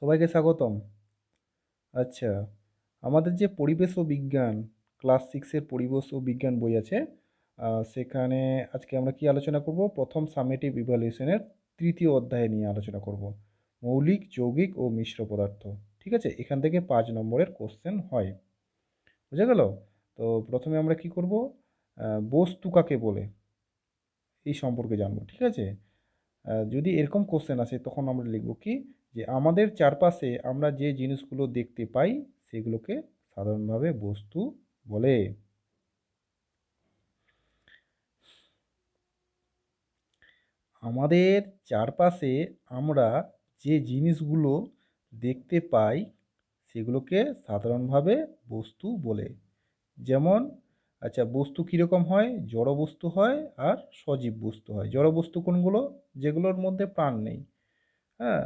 সবাইকে স্বাগতম। আচ্ছা, আমাদের যে পরিবেশ ও বিজ্ঞান ক্লাস 6-এর পরিবেশ ও বিজ্ঞান বই আছে, সেখানে আজকে আমরা কি আলোচনা করব? প্রথম সামেটিভ ইভ্যালুয়েশনের ৩য় অধ্যায় নিয়ে আলোচনা করব। মৌলিক, যৌগিক ও মিশ্র পদার্থ। ঠিক আছে? এখান থেকে ৫ নম্বরের কোশ্চেন হয়। বুঝা গেল? তো প্রথমে আমরা কি করব? বস্তু কাকে বলে? এই সম্পর্কে জানব। ঠিক আছে? যদি এরকম কোশ্চেন আসে তখন আমরা লিখব কি, যে আমাদের চারপাশে আমরা যে জিনিসগুলো দেখতে পাই সেগুলোকে সাধারণভাবে বস্তু বলে। আমাদের চারপাশে আমরা যে জিনিসগুলো দেখতে পাই সেগুলোকে সাধারণভাবে বস্তু বলে। যেমন, আচ্ছা, বস্তু কীরকম হয়? জড় বস্তু হয় আর সজীব বস্তু হয়। জড় বস্তু কোনগুলো? যেগুলোর মধ্যে প্রাণ নেই। হ্যাঁ,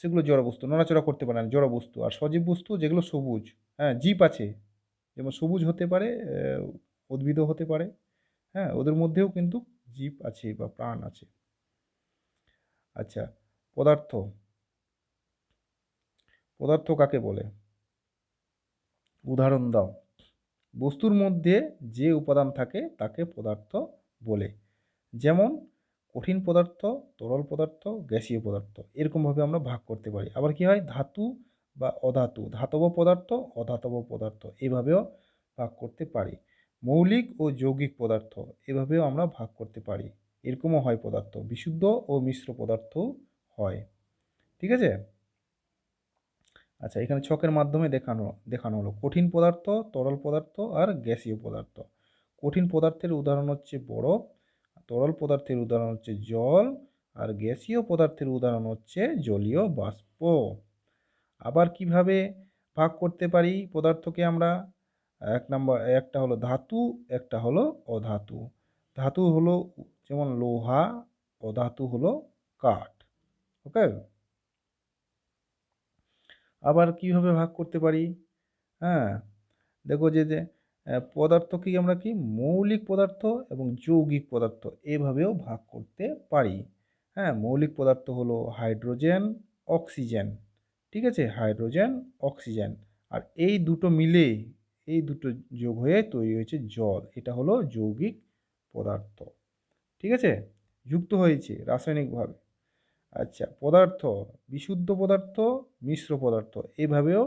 সেগুলো জড়বস্তু, নড়াচড়া করতে পারে না, জড়বস্তু। আর সজীব বস্তু যেগুলো সবুজ, হ্যাঁ, জীব আছে, যেমন সবুজ হতে পারে, উদ্ভিদও হতে পারে। হ্যাঁ, ওদের মধ্যেও কিন্তু জীব আছে বা প্রাণ আছে। আচ্ছা, পদার্থ। পদার্থ কাকে বলে? উদাহরণ দাও। বস্তুর মধ্যে যে উপাদান থাকে তাকে পদার্থ বলে। যেমন কঠিন পদার্থ, তরল পদার্থ, গ্যাসীয় পদার্থ, এরকমভাবে আমরা ভাগ করতে পারি। আবার কি হয়? ধাতু বা অধাতু, ধাতব পদার্থ, অধাতব পদার্থ, এভাবেও ভাগ করতে পারি। মৌলিক ও যৌগিক পদার্থ, এভাবেও আমরা ভাগ করতে পারি। এরকমও হয় পদার্থ। বিশুদ্ধ ও মিশ্র পদার্থ হয়। ঠিক আছে? আচ্ছা, এখানে ছকের মাধ্যমে দেখানো দেখানো হলো কঠিন পদার্থ, তরল পদার্থ আর গ্যাসীয় পদার্থ। কঠিন পদার্থের উদাহরণ হচ্ছে বরফ, তরল পদার্থের উদাহরণ হচ্ছে জল, আর গ্যাসীয় পদার্থের উদাহরণ হচ্ছে জলীয় বাষ্প। আবার কিভাবে ভাগ করতে পারি পদার্থকে আমরা? একটা হলো ধাতু, একটা হলো অধাতু। ধাতু হলো যেমন লোহা, অধাতু হলো কাঠ। ওকে? আবার কিভাবে ভাগ করতে পারি? হ্যাঁ, দেখো যে পদার্থকে আমরা কি মৌলিক পদার্থ এবং যৌগিক পদার্থ এভাবেও ভাগ করতে পারি। হ্যাঁ, মৌলিক পদার্থ হলো হাইড্রোজেন, অক্সিজেন। ঠিক আছে? Hydrogen, oxygen. আর এই দুটো মিলে, এই দুটো যোগ হয়ে তৈরি হয়েছে জল। এটা হলো যৌগিক পদার্থ। ঠিক আছে? যুক্ত হয়েছে রাসায়নিকভাবে। আচ্ছা, পদার্থ, বিশুদ্ধ পদার্থ, মিশ্র পদার্থ, এভাবেও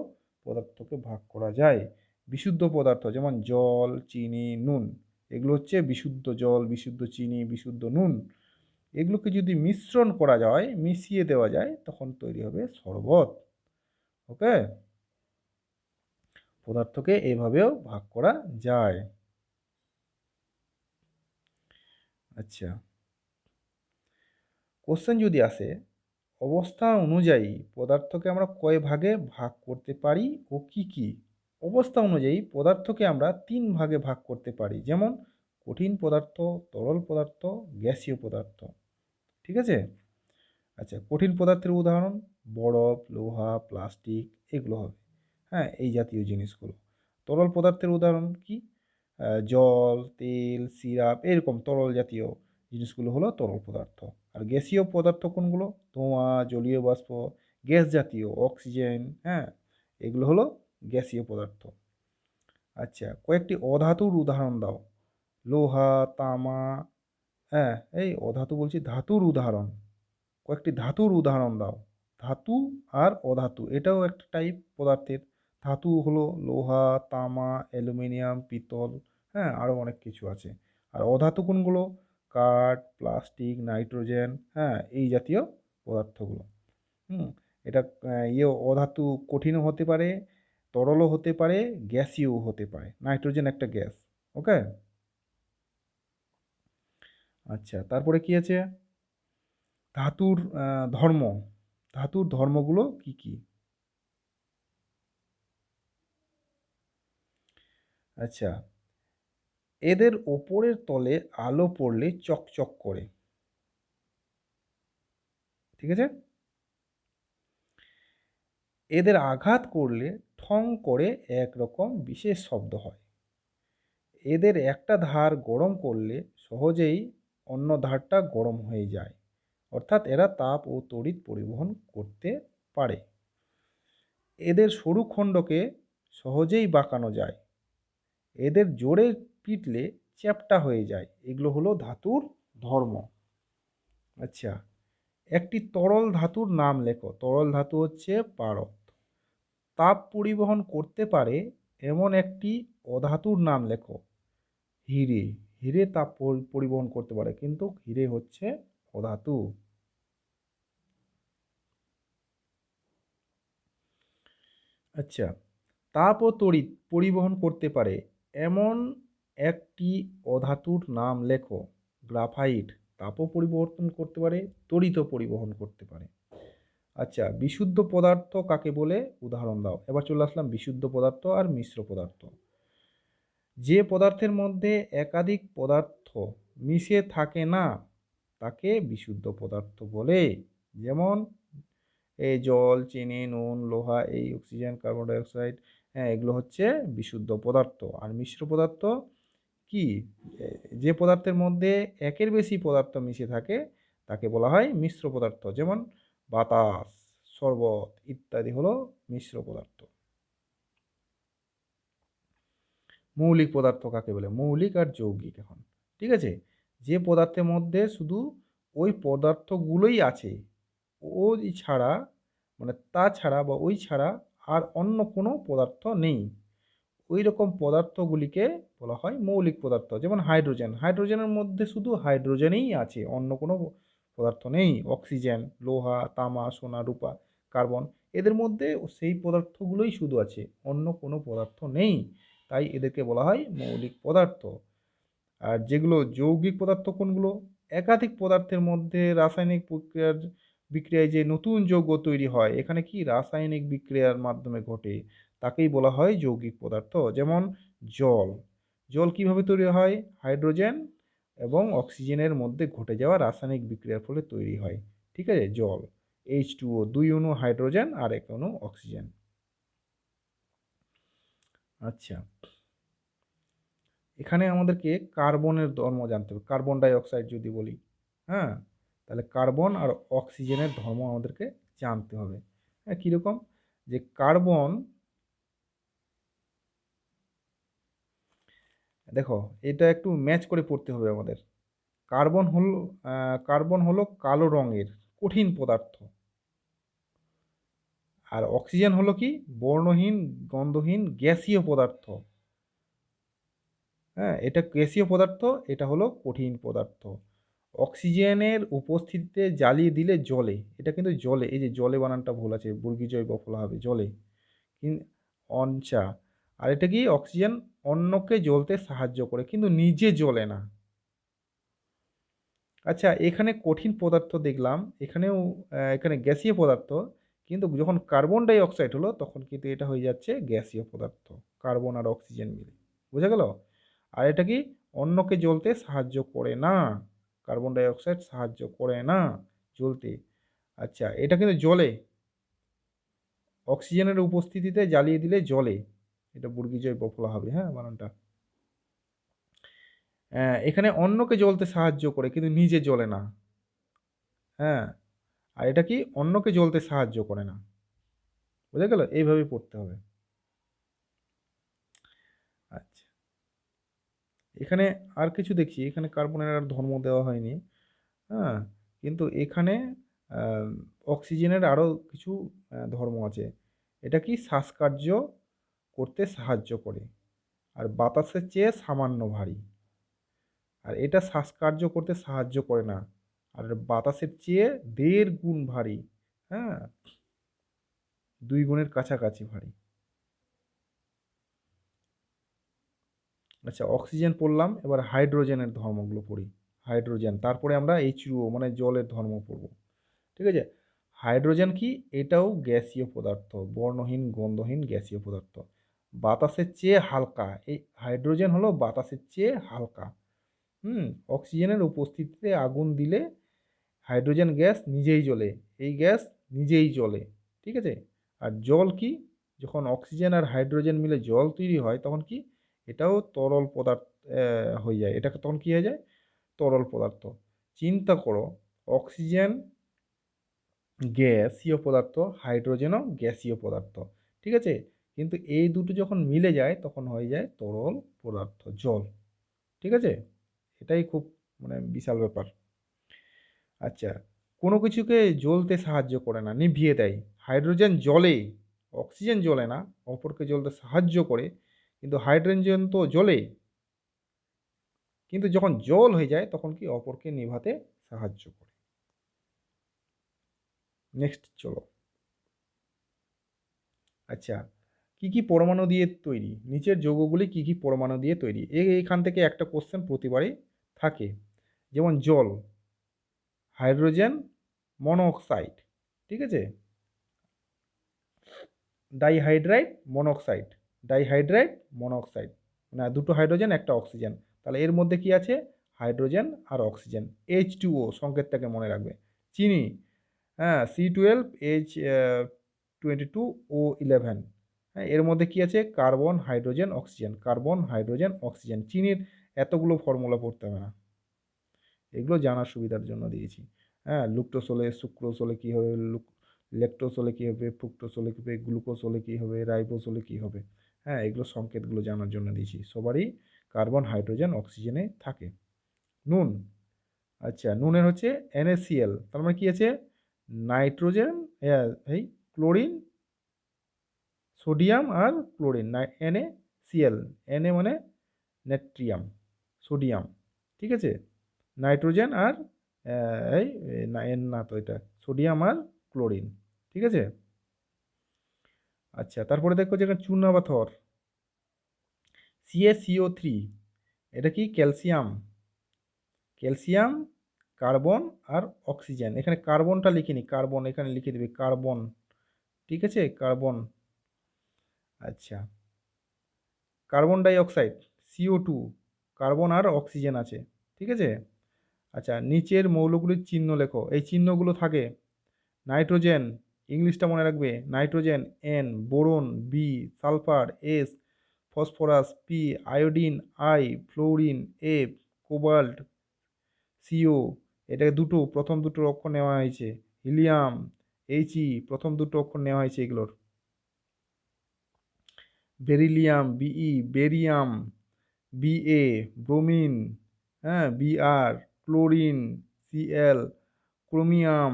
পদার্থকে ভাগ করা যায়। বিশুদ্ধ পদার্থ যেমন জল, চিনি, নুন, এগুলো হচ্ছে বিশুদ্ধ জল, বিশুদ্ধ চিনি, বিশুদ্ধ নুন। এগুলোকে যদি মিশ্রণ করা যায়, মিশিয়ে দেওয়া যায়, তখন তৈরি হবে শরবত। ওকে? পদার্থকে এভাবেও ভাগ করা যায়। আচ্ছা, কোশ্চেন যদি আসে, অবস্থা অনুযায়ী পদার্থকে আমরা কয় ভাগে ভাগ করতে পারি ও কি কি? অবস্থা অনুযায়ী পদার্থকে আমরা ৩ ভাগে ভাগ করতে পারি। যেমন কঠিন পদার্থ, তরল পদার্থ, গ্যাসীয় পদার্থ। ঠিক আছে? আচ্ছা, কঠিন পদার্থের উদাহরণ বরফ, লোহা, প্লাস্টিক, এগুলো হবে। হ্যাঁ, এই জাতীয় জিনিসগুলো। তরল পদার্থের উদাহরণ কি? জল, তেল, সিরাপ, এরকম তরল জাতীয় জিনিসগুলো হলো তরল পদার্থ। আর গ্যাসীয় পদার্থ কোনগুলো? ধোঁয়া, জলীয় বাষ্প, গ্যাস জাতীয়, অক্সিজেন, হ্যাঁ, এগুলো হলো গ্যাসীয় পদার্থ। আচ্ছা, কয়েকটি অধাতুর উদাহরণ দাও। লোহা, তামা, হ্যাঁ, এই অধাতু বলছি, ধাতুর উদাহরণ। কয়েকটি ধাতুর উদাহরণ দাও। ধাতু আর অধাতু, এটাও একটা টাইপ পদার্থের। ধাতু হলো লোহা, তামা, অ্যালুমিনিয়াম, পিতল, হ্যাঁ, আরও অনেক কিছু আছে। আর অধাতু কোনগুলো? কাঠ, প্লাস্টিক, নাইট্রোজেন, হ্যাঁ, এই জাতীয় পদার্থগুলো। হুম, এটা অধাতু কঠিনও হতে পারে, তরলও হতে পারে, গ্যাসীয়ও হতে পারে। নাইট্রোজেন একটা গ্যাস। ওকে? আচ্ছা, তারপরে কি আছে? ধাতুর ধর্ম। ধাতুর ধর্মগুলো কি কি? আচ্ছা, এদের ওপরের তলে আলো পড়লে চকচক করে। ঠিক আছে? এদের আঘাত করলে ঠং করে একরকম বিশেষ শব্দ হয়। এদের একটা ধার গরম করলে সহজেই অন্য ধারটা গরম হয়ে যায়। অর্থাৎ এরা তাপ ও তড়িৎ পরিবহন করতে পারে। এদের সরু খণ্ডকে সহজেই বাঁকানো যায়। এদের জোরে পিটলে চ্যাপ্টা হয়ে যায়। এগুলো হলো ধাতুর ধর্ম। আচ্ছা, একটি তরল ধাতুর নাম লেখো। তরল ধাতু হচ্ছে পারদ। তাপ পরিবহন করতে পারে এমন একটি অধাতুর নাম লেখো। হিরে। হিরে তাপ পরিবহন করতে পারে, কিন্তু হিরে হচ্ছে অধাতু। আচ্ছা, তাপ ও তড়িৎ পরিবহন করতে পারে এমন একটি অধাতুর নাম লেখো। গ্রাফাইট। তাপও পরিবর্তন করতে পারে, তড়িৎও পরিবহন করতে পারে। আচ্ছা, বিশুদ্ধ পদার্থ কাকে বলে? উদাহরণ দাও। এবার চলে আসলাম বিশুদ্ধ পদার্থ আর মিশ্র পদার্থ। যে পদার্থের মধ্যে একাধিক পদার্থ মিশে থাকে না তাকে বিশুদ্ধ পদার্থ বলে। যেমন এই জল, চিনি, নুন, লোহা, এই অক্সিজেন, কার্বন ডাই অক্সাইড, হ্যাঁ, এগুলো হচ্ছে বিশুদ্ধ পদার্থ। আর মিশ্র পদার্থ কি? যে পদার্থের মধ্যে একের বেশি পদার্থ মিশে থাকে তাকে বলা হয় মিশ্র পদার্থ। যেমন বাতাস, শরবত ইত্যাদি হলো মিশ্র পদার্থ। মৌলিক পদার্থ কাকে বলে? মৌলিক আর যৌগিক। এখন ঠিক আছে, যে পদার্থের মধ্যে শুধু ওই পদার্থগুলোই আছে, ওই ছাড়া, মানে তাছাড়া বা ওই ছাড়া আর অন্য কোনো পদার্থ নেই, ওই রকম পদার্থগুলিকে বলা হয় মৌলিক পদার্থ। যেমন হাইড্রোজেন। হাইড্রোজেনের মধ্যে শুধু হাইড্রোজেনই আছে, অন্য কোনো পদার্থ নেই। অক্সিজেন, লোহা, তামা, সোনা, রূপা, কার্বন, এদের মধ্যে সেই পদার্থগুলোই শুধু আছে, অন্য কোনো পদার্থ নেই। তাই এদেরকে বলা হয় মৌলিক পদার্থ। আর যেগুলো যৌগিক পদার্থ কোনগুলো? একাধিক পদার্থের মধ্যে রাসায়নিক বিক্রিয়ায় যে নতুন যৌগ তৈরি হয়, এখানে কি রাসায়নিক বিক্রিয়ার মাধ্যমে ঘটে, তাকেই বলা হয় যৌগিক পদার্থ। যেমন জল। জল কিভাবে তৈরি হয়? হাইড্রোজেন এবং অক্সিজেনের মধ্যে ঘটে যাওয়া রাসায়নিক বিক্রিয়ার ফলে তৈরি হয়। ঠিক আছে, জল H2O, 2 অণু হাইড্রোজেন আর 1 অণু অক্সিজেন। আচ্ছা, এখানে আমাদেরকে কার্বনের ধর্ম জানতে হবে। কার্বন ডাই অক্সাইড যদি বলি, হ্যাঁ, তাহলে কার্বন আর অক্সিজেনের ধর্ম আমাদেরকে জানতে হবে। হ্যাঁ, কীরকম? যে কার্বন, দেখো এটা একটু ম্যাচ করে পড়তে হবে আমাদের। কার্বন হলো কার্বন হলো কালো রঙের কঠিন পদার্থ। আর অক্সিজেন হলো কি? বর্ণহীন, গন্ধহীন, গ্যাসীয় পদার্থ। হ্যাঁ, এটা গ্যাসীয় পদার্থ, এটা হলো কঠিন পদার্থ। অক্সিজেনের উপস্থিতিতে জ্বালিয়ে দিলে জ্বলে। এটা কিন্তু জ্বলে, এই যে জলে বানানটা ভুল আছে, বর্গীজয় বফলা হবে, জ্বলে। অনচা। আর এটা কি? অক্সিজেন অন্যকে জ্বলতে সাহায্য করে, কিন্তু নিজে জ্বলে না। আচ্ছা, এখানে কঠিন পদার্থ দেখলাম, এখানেও এখানে গ্যাসীয় পদার্থ, কিন্তু যখন কার্বন ডাই অক্সাইড হলো তখন কিন্তু এটা হয়ে যাচ্ছে গ্যাসীয় পদার্থ, কার্বন আর অক্সিজেন মিলে। বোঝা গেল? আর এটা কি? অন্যকে জ্বলতে সাহায্য করে না। কার্বন ডাই অক্সাইড সাহায্য করে না জ্বলতে। আচ্ছা, এটা কিন্তু জ্বলে, অক্সিজেনের উপস্থিতিতে জ্বালিয়ে দিলে জ্বলে। এটা বর্গীজয় বফলা হবে, হ্যাঁ, বানানটা। এখানে অন্যকে জ্বলতে সাহায্য করে, কিন্তু নিজে জ্বলে না। হ্যাঁ, আর এটা কি? অন্যকে জ্বলতে সাহায্য করে না। বোঝা গেল? এইভাবেই পড়তে হবে। আচ্ছা, এখানে আর কিছু দেখছি, এখানে কার্বনের আর ধর্ম দেওয়া হয়নি, হ্যাঁ, কিন্তু এখানে আহ, অক্সিজেনের আরও কিছু ধর্ম আছে। এটা কি? শ্বাসকার্য করতে সাহায্য করে, আর বাতাসের চেয়ে সামান্য ভারী। আর এটা শ্বাসকার্য করতে সাহায্য করে না, আর বাতাসের চেয়ে 1.5 গুণ ভারী। হ্যাঁ, 2 গুণের কাছাকাছি ভারী। আচ্ছা, অক্সিজেন পড়লাম, এবার হাইড্রোজেনের ধর্মগুলো পড়ি। হাইড্রোজেন, তারপরে আমরা H2O মানে জলের ধর্ম পড়ব। ঠিক আছে, হাইড্রোজেন কি? এটাও গ্যাসীয় পদার্থ, বর্ণহীন, গন্ধহীন, গ্যাসীয় পদার্থ। বাতাসের চেয়ে হালকা, এই হাইড্রোজেন হলো বাতাসের চেয়ে হালকা। অক্সিজেনের উপস্থিতিতে আগুন দিলে হাইড্রোজেন গ্যাস নিজেই জ্বলে, এই গ্যাস নিজেই জ্বলে। ঠিক আছে, আর জল কি? যখন অক্সিজেন আর হাইড্রোজেন মিলে জল তৈরি হয় তখন কি? এটাও তরল পদার্থ হয়ে যায়, এটা তখন কি হয়ে যায়? তরল পদার্থ। চিন্তা করো, অক্সিজেন গ্যাসীয় পদার্থ, হাইড্রোজেনও গ্যাসীয় পদার্থ, ঠিক আছে। কিন্তু এই দুটো যখন মিলে যায় তখন হয়ে যায় তরল পদার্থ, জল, ঠিক আছে। এটাই খুব মানে বিশাল ব্যাপার। আচ্ছা, কোনো কিছুকে জ্বলতে সাহায্য করে না, নিভিয়ে দেয়। হাইড্রোজেন জ্বলে, অক্সিজেন জ্বলে না, অপরকে জ্বলতে সাহায্য করে, কিন্তু হাইড্রোজেন তো জ্বলে, কিন্তু যখন জল হয়ে যায় তখন কি অপরকে নিভাতে সাহায্য করে। নেক্সট চলো। আচ্ছা, কি কি পরমাণু দিয়ে তৈরি? নিচের যৌগগুলি কি কি পরমাণু দিয়ে তৈরি? এইখান থেকে একটা কোশ্চেন প্রতিবারই থাকে। যেমন জল, হাইড্রোজেন মনোঅক্সাইড, ঠিক আছে। ডাইহাইড্রাইড মনোঅক্সাইড, ডাইহাইড্রাইড মনোঅক্সাইড, না দুটো হাইড্রোজেন একটা অক্সিজেন। তাহলে এর মধ্যে কি আছে? হাইড্রোজেন আর অক্সিজেন। H2O সংকেতটাকে মনে রাখবে। চিনি, হ্যাঁ, C12H22O11, হ্যাঁ, এর মধ্যে কি আছে? Carbon hydrogen oxygen, carbon hydrogen oxygen. চিনির এতগুলো ফর্মুলা পড়তে হবে না, এগুলো জানার সুবিধার জন্য দিয়েছি। হ্যাঁ, লুক্টোজ হলে, সুক্রোজ হলে কী হবে, ল্যাকটোজ হলে কী হবে, ফ্রুক্টোজ হলে কী হবে, গ্লুকোজ হলে কী হবে, রাইবোজ হলে কী হবে। হ্যাঁ, এগুলো সংকেতগুলো জানার জন্য দিয়েছি। সবারই কার্বন হাইড্রোজেন অক্সিজেনে থাকে। নুন, আচ্ছা, নুনের হচ্ছে NaCl, তার মানে কী আছে? নাইট্রোজেন, এই ক্লোরিন, সোডিয়াম আর ক্লোরিন, NaCl। Na মানে নাইট্রিয়াম, সোডিয়াম, ঠিক আছে। নাইট্রোজেন আর এই না, এন না তো, এটা সোডিয়াম আর ক্লোরিন, ঠিক আছে। আচ্ছা, তারপরে দেখো যে এখানে চুনা পাথর, CaCO3, এটা কি? ক্যালসিয়াম, ক্যালসিয়াম, কার্বন আর অক্সিজেন। এখানে কার্বনটা লিখিনি, কার্বন এখানে লিখে দেবে, কার্বন, ঠিক আছে, কার্বন। আচ্ছা, carbon die oxide, CO2, carbon আর অক্সিজেন আছে, ঠিক আছে। আচ্ছা, নিচের মৌলগুলির চিহ্ন লেখো। এই চিহ্নগুলো থাকে। নাইট্রোজেন, ইংলিশটা মনে রাখবে, nitrogen N, boron B, sulphur S, phosphorus P, iodine I, fluorine F, cobalt CO, এটাকে দুটো, প্রথম দুটো অক্ষর নেওয়া হয়েছে। হিলিয়াম He, প্রথম দুটো অক্ষর নেওয়া হয়েছে এগুলোর। Beryllium Be, barium Ba, bromine, হ্যাঁ, Br, chlorine Cl, chromium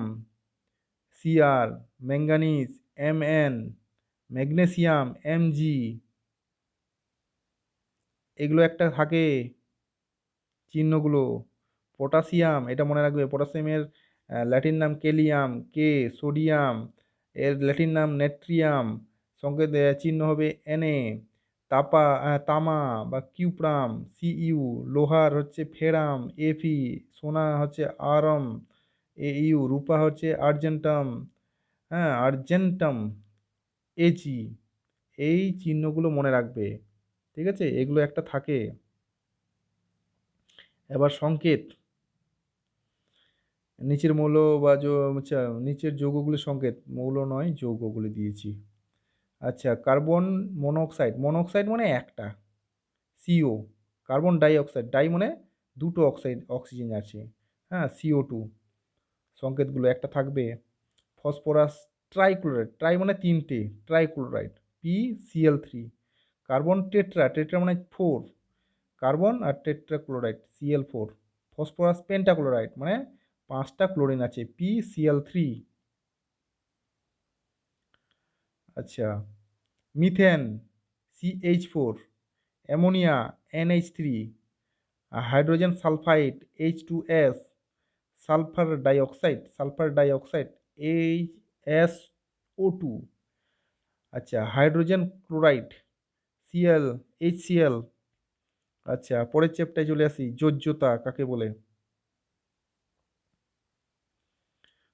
Cr, manganese Mn, magnesium Mg, এগুলো একটা থাকে চিহ্নগুলো। পটাশিয়াম, এটা মনে রাখবে, পটাশিয়ামের ল্যাটিন নাম কেলিয়াম, কে। সোডিয়াম, এর ল্যাটিন নাম নেট্রিয়াম, সংকেত চিহ্ন হবে Na। তামা বা কিউপ্রাম Cu, লোহার হচ্ছে ফেরাম Fe, সোনা হচ্ছে আরম Au, রূপা হচ্ছে আর্জেন্টাম, হ্যাঁ, আর্জেন্টাম Ag। এই চিহ্নগুলো মনে রাখবে, ঠিক আছে, এগুলো একটা থাকে। এবার সংকেত, নিচের মৌল বা আচ্ছা, নিচের যৌগগুলির সংকেত, মৌল নয় যৌগগুলি দিয়েছি। আচ্ছা, কার্বন মনোঅক্সাইড, মনোঅক্সাইড মানে একটা, CO। Carbon die oxide, die মানে দুটো অক্সাইড, অক্সিজেন আছে, হ্যাঁ, CO2, সংকেতগুলো একটা থাকবে। ফসফরাস ট্রাইক্লোরাইড, ট্রাই মানে তিনটে, trichloride PCl3। Carbon tetra, tetra মানে ফোর, কার্বন আর টেট্রাক্লোরাইড Cl4। ফসফরাস পেন্টাক্লোরাইড মানে পাঁচটা ক্লোরিন আছে, PCl3। আচ্ছা, methane CH4, ammonia NH3, hydrogen sulphide H2S, sulphur dioxide HSO2। আচ্ছা, হাইড্রোজেন ক্লোরাইড HCl। আচ্ছা, পরের চ্যাপ্টারে চলে আসি, যোজ্যতা কাকে বলে।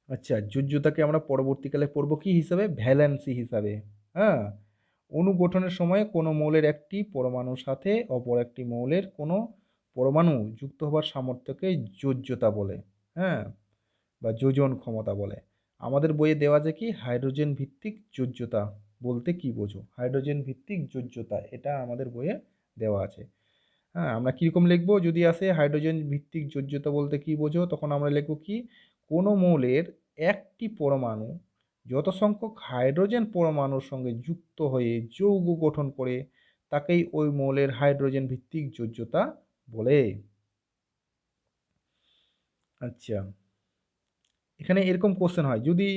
আচ্ছা, যোজ্যতাকে আমরা পরবর্তীকালে পড়ব কি হিসাবে? ভ্যালেন্সি হিসাবে। হ্যাঁ, অণু গঠনের সময় কোনো মৌলের একটি পরমাণুর সাথে অপর একটি মৌলের কোনো পরমাণু যুক্ত হবার সামর্থ্যকে যোজ্যতা বলে, হ্যাঁ, বা যোজন ক্ষমতা বলে। আমাদের বইয়ে দেওয়া আছে কি? হাইড্রোজেন ভিত্তিক যোজ্যতা বলতে কি বোঝো? হাইড্রোজেন ভিত্তিক যোজ্যতা, এটা আমাদের বইয়ে দেওয়া আছে। হ্যাঁ, আমরা কীরকম লিখবো? যদি আসে হাইড্রোজেন ভিত্তিক যোজ্যতা বলতে কি বোঝো, তখন আমরা লিখবো কি? কোনো মৌলের একটি পরমাণু যত সংখ্যক হাইড্রোজেন পরমাণুর সঙ্গে যুক্ত হয়ে যৌগ গঠন করে তাকেই ওই মৌলের হাইড্রোজেন ভিত্তিক যোজ্যতা বলে। আচ্ছা, এখানে এরকম কোশ্চেন হয় যদি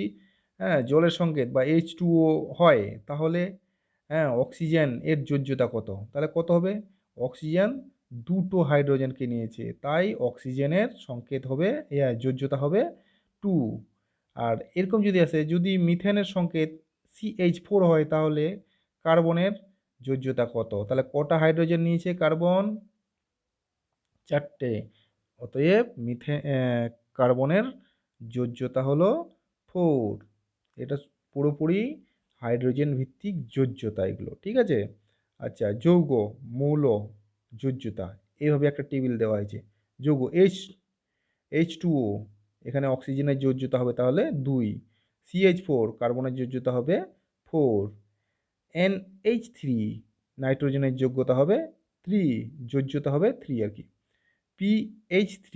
জলের সংকেত বা H2O হয় তাহলে অক্সিজেন এর যোজ্যতা কত? তাহলে কত হবে? অক্সিজেন দুটো হাইড্রোজেনকে নিয়েছে তাই অক্সিজেনের সংকেত হবে যোজ্যতা হবে 2। আর এরকম যদি আসে যদি মিথেনের সংকেত CH4 হয় তাহলে কার্বনের যোজ্যতা কত? তাহলে কটা হাইড্রোজেন নিয়েছে কার্বন? 4টে। অতএব কার্বনের যোজ্যতা হলো 4। এটা পুরোপুরি হাইড্রোজেন ভিত্তিক যোজ্যতা এগুলো, ঠিক আছে? আচ্ছা, যৌগ, মৌল, যোজ্যতা এইভাবে একটা টেবিল দেওয়া হয়েছে। যৌগ H2O এখানে অক্সিজেনের যোজ্যতা হবে তাহলে 2, CH4 কার্বনের যোজ্যতা হবে 4, NH3 নাইট্রোজেনের যোগ্যতা হবে 3, যোজ্যতা হবে 3 আর কি। PH3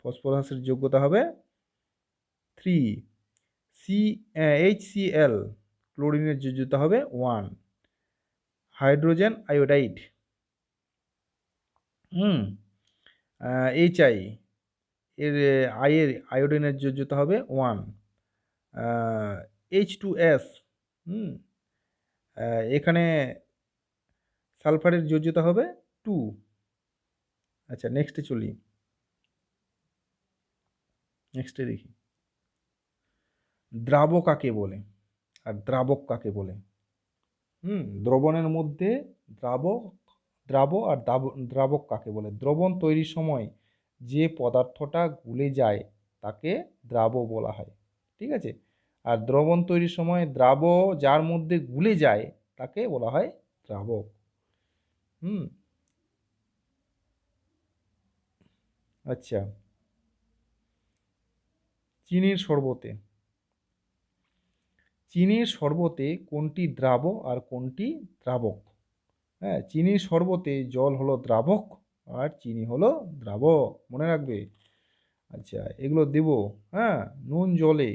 ফসফরাসের যোগ্যতা হবে 3, HCl ক্লোরিনের যোজ্যতা হবে 1, হাইড্রোজেন আয়োডাইড HI এর আয়োডিনের যোজ্যতা হবে 1, H2S এখানে সালফারের যোজ্যতা হবে 2। আচ্ছা, নেক্সটে চলি। নেক্সটে দেখি দ্রাব কাকে বলে আর দ্রাবক কাকে বলে। দ্রবণের মধ্যে দ্রাব আর দ্রাবক কাকে বলে? দ্রবণ তৈরির সময় যে পদার্থটা গুলে যায় তাকে দ্রাব বলা হয়, ঠিক আছে? আর দ্রবণ তৈরির সময় দ্রাব যার মধ্যে গুলে যায় তাকে বলা হয় দ্রাবক। আচ্ছা, চিনির শরবতে কোনটি দ্রাব আর কোনটি দ্রাবক? চিনির শরবতে জল হলো দ্রাবক আর চিনি হলো দ্রাবক, মনে রাখবে। আচ্ছা, এগুলো দেব। নুন জলে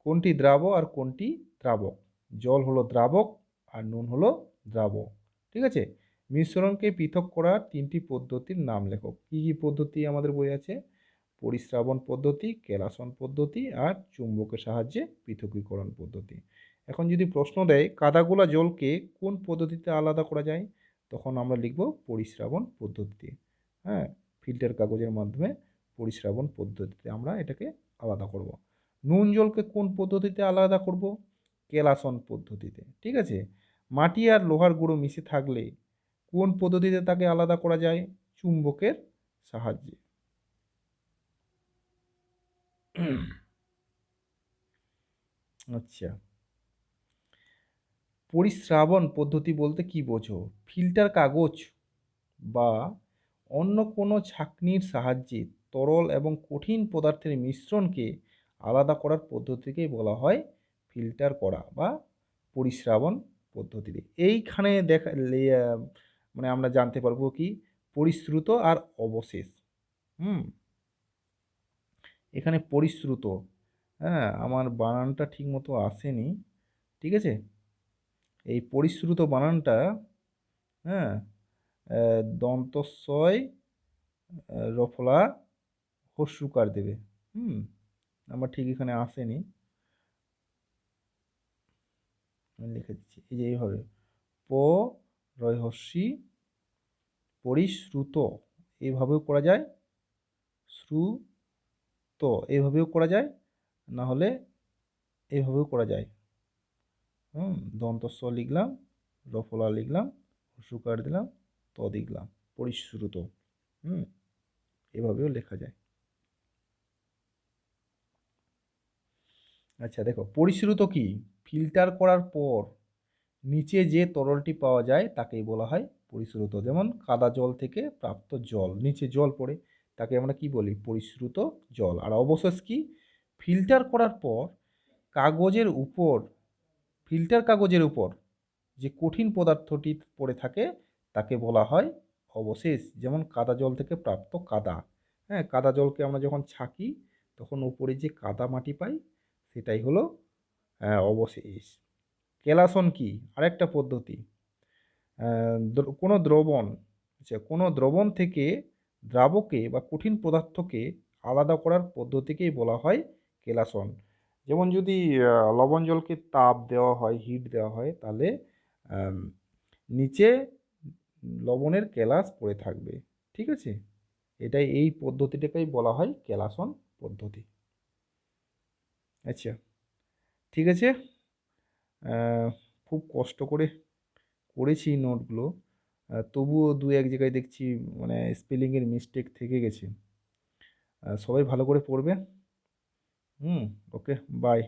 কোনটি দ্রাব আর কোনটি দ্রাবক? জল হলো দ্রাবক আর নুন হলো দ্রাবক, ঠিক আছে? মিশ্রণকে পৃথক করার 3টি পদ্ধতির নাম লেখো। কি কি পদ্ধতি আমাদের বই আছে? পরিস্রাবণ পদ্ধতি, কেলাসন পদ্ধতি আর চুম্বকের সাহায্যে পৃথকীকরণ পদ্ধতি। এখন যদি প্রশ্ন দেয় কাদাগোলা জলকে কোন পদ্ধতিতে আলাদা করা যায়, তখন আমরা লিখব পরিস্রাবণ পদ্ধতিতে। ফিল্টার কাগজের মাধ্যমে পরিস্রাবণ পদ্ধতিতে আমরা এটাকে আলাদা করব। নুন জলকে কোন পদ্ধতিতে আলাদা করব? কেলাসন পদ্ধতিতে, ঠিক আছে? মাটি আর লোহার গুঁড়ো মিশে থাকলে কোন পদ্ধতিতে তাকে আলাদা করা যায়? চুম্বকের সাহায্যে। আচ্ছা, পরিস্রাবণ পদ্ধতি বলতে কি বোঝো? ফিল্টার কাগজ বা অন্য কোনো ছাঁকনির সাহায্যে তরল এবং কঠিন পদার্থের মিশ্রণকে আলাদা করার পদ্ধতিকে বলা হয় ফিল্টার করা বা পরিস্রাবণ পদ্ধতিতে। এইখানে মানে আমরা জানতে পারবো কি পরিশ্রুত আর অবশেষ। এখানে পরিশ্রুত, আমার বানানটা ঠিক মতো আসেনি, ঠিক আছে? এই পরিশ্রুত বানানটা দন্তস্বয় রফলা হস্যুকার দেবে। আমার ঠিক এখানে আসেনি, আমি লিখে দিচ্ছি এই যে এইভাবে প রহস্যি পরিশ্রুত এইভাবেও করা যায়, শ্রুত এইভাবেও করা যায়, না হলে এইভাবেও করা যায়। দন্তস্ব লিখলাম, রফলা লিখলাম, হস্যুকার দিলাম, ত লিখলাম, পরিশ্রুত। এভাবেও লেখা যায়। আচ্ছা, দেখো পরিশ্রুত কি? ফিল্টার করার পর নিচে যে তরলটি পাওয়া যায় তাকেই বলা হয় পরিশ্রুত। যেমন কাদা জল থেকে প্রাপ্ত জল, নিচে জল পড়ে তাকে আমরা কি বলি? পরিশ্রুত জল। আর অবশেষ কি? ফিল্টার করার পর ফিল্টার কাগজের উপর যে কঠিন পদার্থটি পড়ে থাকে তাকে বলা হয় অবশেষ। যেমন কাদা জল থেকে প্রাপ্ত কাদা। কাদা জলকে আমরা যখন ছাঁকি তখন ওপরে যে কাদা মাটি পাই সেটাই হলো অবশেষ। কেলাসন কি? আরেকটা পদ্ধতি। কোনো দ্রবণ, আচ্ছা, কোনো দ্রবণ থেকে দ্রাবকে বা কঠিন পদার্থকে আলাদা করার পদ্ধতিকেই বলা হয় কেলাসন। যেমন যদি লবণ জলকে তাপ দেওয়া হয়, হিট দেওয়া হয়, তাহলে আম নিচে লবণের কেলাস পড়ে থাকবে। ঠিক আছে? এই পদ্ধতিটাকেই বলা হয় কেলাসন পদ্ধতি। আচ্ছা, ঠিক আছে। খুব কষ্ট করে করেছি নোটগুলো। তবুও দু এক জায়গায় দেখছি মানে স্পেলিংয়ের মিস্টেক থেকে গেছে। সবাই ভালো করে পড়বে। হুম? ওকে, বাই।